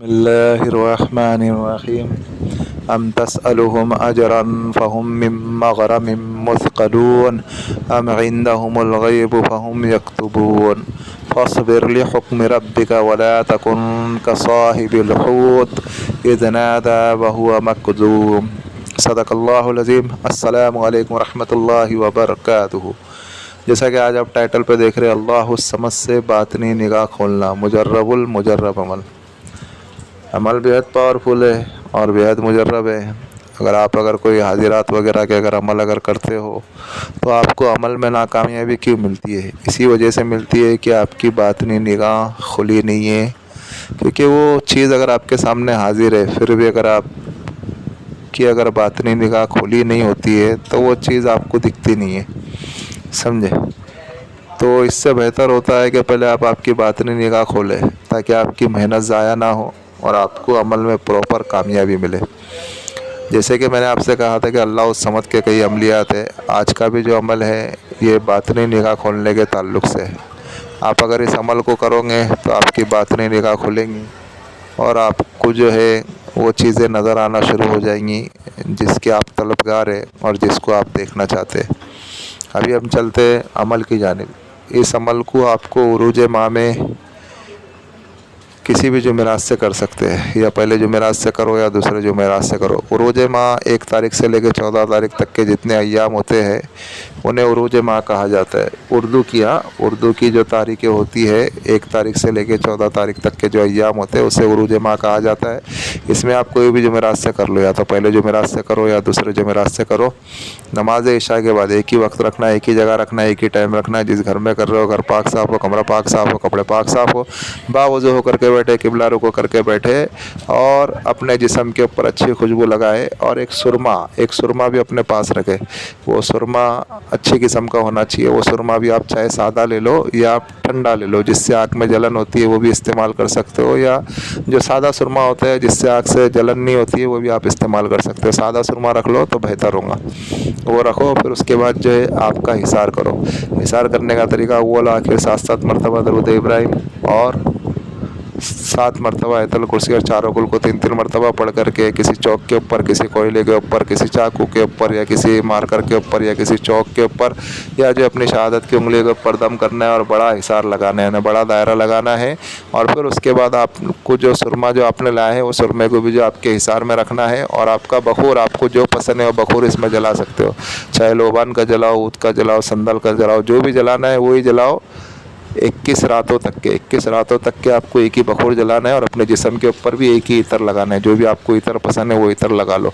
बिस्मिल्लाहिर्रहमानिर्रहीम अम तस्अलुहुम अजरन फ़हुम मिन मग़रमिन मुस्क़लून अम इंदहुमुल ग़ैबु फ़हुम यक्तुबून फ़स्बिर लिहुक्मि रब्बिका वला तकुन कसाहिबिल हूत इज़ नादा वहुव मकज़ूम। सदक़ल्लाहुल अज़ीम। अस्सलामु अलैकुम रहमतुल्लाहि व बरकातुहू। जैसा कि आज आप टाइटल पे देख रहे हैं, अल्लाहुस समद से बातनी निगाह खोलना, मुजर्रबुल मुजर्रब अमल। अमल बेहद पावरफुल है और बेहद मुजर्रब है। अगर कोई हाजिरात वगैरह के अमल करते हो तो आपको अमल में नाकामयाबी क्यों मिलती है? इसी वजह से मिलती है कि आपकी बातनी निगाह खुली नहीं है। क्योंकि वो चीज़ अगर आपके सामने हाजिर है, फिर भी अगर बातनी निगाह खुली नहीं होती है तो वो चीज़ आपको दिखती नहीं है, समझे? तो इससे बेहतर होता है कि पहले आप आपकी बातनी निगाह खोलें ताकि आपकी मेहनत ज़ाया ना हो और आपको अमल में प्रॉपर कामयाबी मिले। जैसे कि मैंने आपसे कहा था कि अल्लाह समद के कई अमलियात है। आज का भी जो अमल है ये बातनी निगाह खोलने के ताल्लुक़ से है। आप अगर इस अमल को करोगे तो आपकी बातनी निगाह खुलेंगी और आपको जो है वो चीज़ें नज़र आना शुरू हो जाएंगी जिसके आप तलबगार हैं और जिसको आप देखना चाहते हैं। अभी हम चलते हैं अमल की जानिब। इस अमल को आपको उरूज माह में किसी भी जुमेरात से कर सकते हैं, या पहले जुमेरात से करो या दूसरे जुमेरात से करो। उरूज माह 1 तारीख से लेकर 14 तारीख तक के जितने अय्याम होते हैं उन्हें उरूज माह कहा जाता है। उर्दू की जो तारीखें होती है 1 तारीख से लेकर 14 तारीख तक के जो अय्याम होते हैं उसे उरूज माह कहा जाता है। इसमें आप कोई भी जुमेरात से कर लो, या तो पहले जुमेरात से करो या दूसरे जुमेरात से करो। नमाज इशा के बाद एक ही वक्त रखना है, एक ही जगह रखना है, एक ही टाइम रखना है। जिस घर में कर रहे हो घर पाक साफ़ हो, कमरा पाक साफ़ हो, कपड़े पाक साफ़ हो, बावज़ू होकर के बैठे, किबला रुको करके बैठे और अपने जिस्म के ऊपर अच्छी खुशबू लगाए और एक सुरमा भी अपने पास रखे। वो सुरमा अच्छे किस्म का होना चाहिए। वो सुरमा भी आप चाहे सादा ले लो या आप ठंडा ले लो, जिससे आँख में जलन होती है वो भी इस्तेमाल कर सकते हो, या जो सादा सुरमा होता है जिससे आँख से जलन नहीं होती है वो भी आप इस्तेमाल कर सकते हो। सादा सुरमा रख लो तो बेहतर होगा, वो रखो। फिर उसके बाद जो है आपका हिसार करो। हिसार करने का तरीका अव्वल आखिर 7 मरतबा दरूद इब्राहिम और 7 मरतबा आयतल कुर्सी और 4 कुल को 3 मरतबा पढ़ करके किसी चौक के ऊपर, किसी कोयले के ऊपर, किसी चाकू के ऊपर, या किसी मार्कर के ऊपर, या किसी चौक के ऊपर, या जो अपनी शहादत की उंगली के ऊपर दम करना है और बड़ा हिसार लगाना है, बड़ा दायरा लगाना है। और फिर उसके बाद आपको जो सुरमा जो आपने लाया है वो सुरमे को भी जो आपके हिसार में रखना है। और आपका बखूर आपको जो पसंद है वो बखूर इसमें जला सकते हो, चाहे लोबान का जलाओ, ऊद का जलाओ, संदल का जलाओ, जो भी जलाना है वही जलाओ। 21 रातों तक के आपको एक ही बखूर जलाना है और अपने जिस्म के ऊपर भी एक ही इतर लगाना है। जो भी आपको इतर पसंद है वो इतर लगा लो।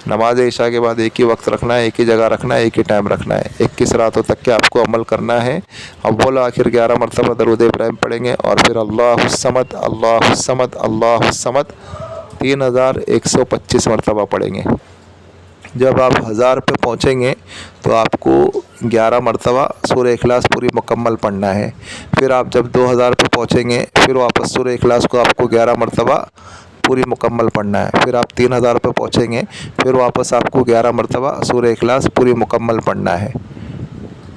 नमाज इशा के बाद एक ही वक्त रखना है, एक ही जगह रखना है, एक ही टाइम रखना है। 21 रातों तक के आपको अमल करना है। अव्वल आखिर 11 मरतबा दरूद इब्राहिम पढ़ेंगे और फिर अल्लाहुस समद अल्लाहुस समद अल्लाहुस समद 3125 मरतबा पढ़ेंगे। जब आप 1000 पे पहुँचेंगे तो आपको 11 मरतबा सूरह इखलास पूरी मुकम्मल पढ़ना है। फिर आप जब 2000 पे पहुँचेंगे फिर वापस सूरह इखलास को आपको 11 मरतबा पूरी मुकम्मल पढ़ना है। फिर आप 3000 पे पहुँचेंगे फिर वापस आपको 11 मरतबा सूरह इखलास पूरी मुकम्मल पढ़ना है।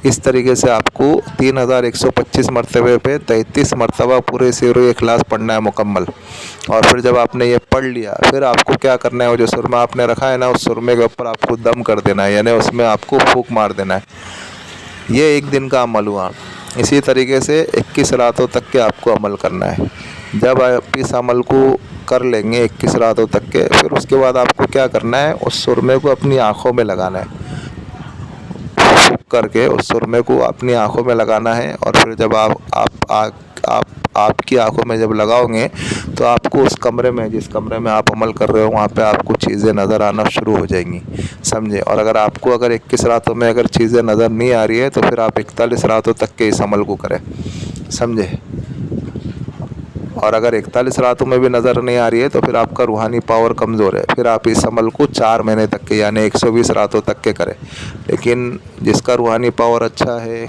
इस तरीके से आपको 3125 मरतबे पे 33 मरतबा पूरे सूरह इखलास पढ़ना है मुकम्मल। और फिर जब आपने ये पढ़ लिया फिर आपको क्या करना है, वो जो सुरमा आपने रखा है ना उस सुरमे के ऊपर आपको दम कर देना है, यानी उसमें आपको फूंक मार देना है। ये एक दिन का अमल हुआ। इसी तरीके से 21 रातों तक के आपको अमल करना है। जब आप इस अमल को कर लेंगे 21 रातों तक के, फिर उसके बाद आपको क्या करना है, उस सुरमे को अपनी आँखों में लगाना है। फूंक करके उस सुरमे को अपनी आँखों में लगाना है। और फिर जब आपकी आंखों में जब लगाओगे तो आपको उस कमरे में, जिस कमरे में आप अमल कर रहे हो वहाँ पे आपको चीज़ें नज़र आना शुरू हो जाएंगी, समझे। और अगर 21 रातों में अगर चीज़ें नज़र नहीं आ रही है तो फिर आप 41 रातों तक के इस अमल को करें, समझे। और अगर 41 रातों में भी नज़र नहीं आ रही है तो फिर आपका रूहानी पावर कमज़ोर है। फिर आप इस अमल को 4 महीने तक के यानी 120 रातों तक के करें। लेकिन जिसका रूहानी पावर अच्छा है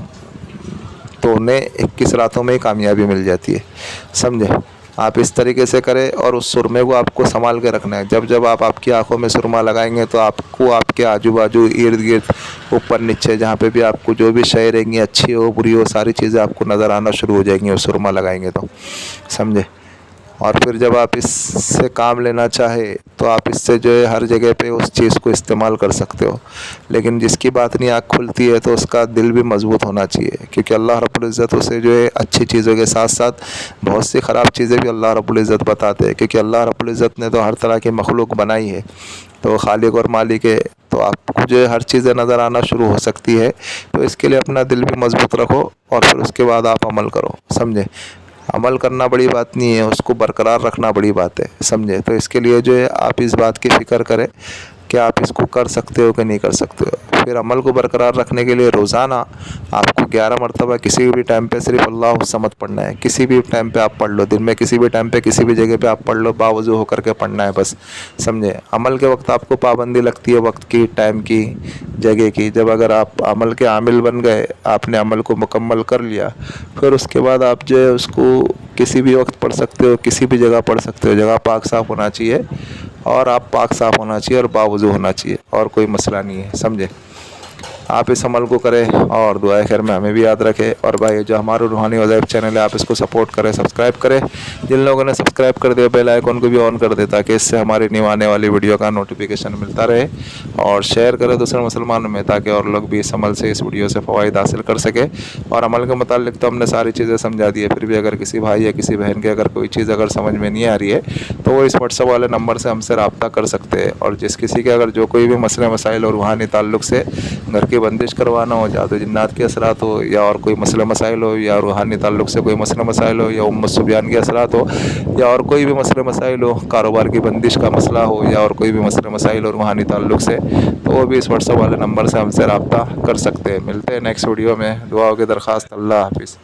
तो उन्हें 21 रातों में ही कामयाबी मिल जाती है, समझे। आप इस तरीके से करें और उस सुरमे को आपको संभाल के रखना है। जब जब आप आपकी आंखों में सुरमा लगाएंगे तो आपको आपके आजू बाजू इर्द गिर्द ऊपर नीचे जहाँ पे भी आपको जो भी शय रहेंगी, अच्छी हो बुरी हो, सारी चीज़ें आपको नज़र आना शुरू हो जाएंगी और सुरमा लगाएंगे तो, समझे। اور پھر جب آپ اس سے کام لینا چاہے تو آپ اس سے جو ہے ہر جگہ پہ اس چیز کو استعمال کر سکتے ہو. لیکن جس کی بات نہیں آنکھ کھلتی ہے تو اس کا دل بھی مضبوط ہونا چاہیے، کیونکہ اللہ رب العزت اسے جو ہے اچھی چیزوں کے ساتھ ساتھ بہت سی خراب چیزیں بھی اللہ رب العزت بتاتے ہیں، کیونکہ اللہ رب العزت نے تو ہر طرح کی مخلوق بنائی ہے، تو خالق اور مالک ہے، تو آپ کو جو ہے ہر چیزیں نظر آنا شروع ہو سکتی ہے. تو اس کے لیے اپنا دل بھی مضبوط رکھو اور پھر اس کے بعد آپ عمل کرو، سمجھے. عمل کرنا بڑی بات نہیں ہے، اس کو برقرار رکھنا بڑی بات ہے، سمجھے. تو اس کے لیے جو ہے آپ اس بات کی فکر کریں کہ آپ اس کو کر سکتے ہو کہ نہیں کر سکتے ہو. پھر عمل کو برقرار رکھنے کے لیے روزانہ آپ کو 11 مرتبہ کسی بھی ٹائم پہ صرف اللہ الصمد پڑھنا ہے. کسی بھی ٹائم پہ آپ پڑھ لو، دن میں کسی بھی ٹائم پہ کسی بھی جگہ پہ آپ پڑھ لو، باوضو ہو کر کے پڑھنا ہے بس، سمجھے. عمل کے وقت آپ کو پابندی لگتی ہے، وقت کی، ٹائم کی، جگہ کی. جب اگر آپ عمل کے عامل بن گئے، آپ نے عمل کو مکمل کر لیا، پھر اس کے بعد آپ جو ہے اس کو کسی بھی وقت پڑھ سکتے ہو، کسی بھی جگہ پڑھ سکتے ہو. جگہ پاک صاف ہونا چاہیے اور آپ پاک صاف ہونا چاہیے اور باوضو ہونا چاہیے، اور کوئی مسئلہ نہیں ہے، سمجھے. آپ اس عمل کو کریں اور دعائے خیر میں ہمیں بھی یاد رکھے. اور بھائی جو ہمارا روحانی وظائف چینل ہے، آپ اس کو سپورٹ کریں، سبسکرائب کریں. جن لوگوں نے سبسکرائب کر دیا بیل آئیکن کو بھی آن کر دے تاکہ اس سے ہماری نیو آنے والی ویڈیو کا نوٹیفیکیشن ملتا رہے. اور شیئر کریں دوسرے مسلمانوں میں تاکہ اور لوگ بھی اس عمل سے، اس ویڈیو سے فوائد حاصل کر سکے. اور عمل کے متعلق تو ہم نے ساری چیزیں سمجھا دی ہے، پھر بھی اگر کسی بھائی یا کسی بہن کے اگر کوئی چیز اگر سمجھ میں نہیں آ رہی ہے تو وہ اس واٹس ایپ والے نمبر سے ہم سے رابطہ کر سکتے ہیں. اور جس کسی کے اگر جو کوئی بھی مسئلے مسائل اور روحانی تعلق سے گھر کی بندش کروانا ہو، جادو جنات کے اثرات ہو، یا اور کوئی مسئلہ مسائل ہو، یا روحانی تعلق سے کوئی مسئلہ مسائل ہو، یا صبیان کے اثرات ہو، یا اور کوئی بھی مسئلہ مسائل ہو، کاروبار کی بندش کا مسئلہ ہو، یا اور کوئی بھی مسئلہ مسائل ہو روحانی تعلق سے، تو وہ بھی اس واٹس ایپ والے نمبر سے ہم سے رابطہ کر سکتے ہیں. ملتے ہیں نیکسٹ ویڈیو میں. دعاؤں کی درخواست. اللہ حافظ.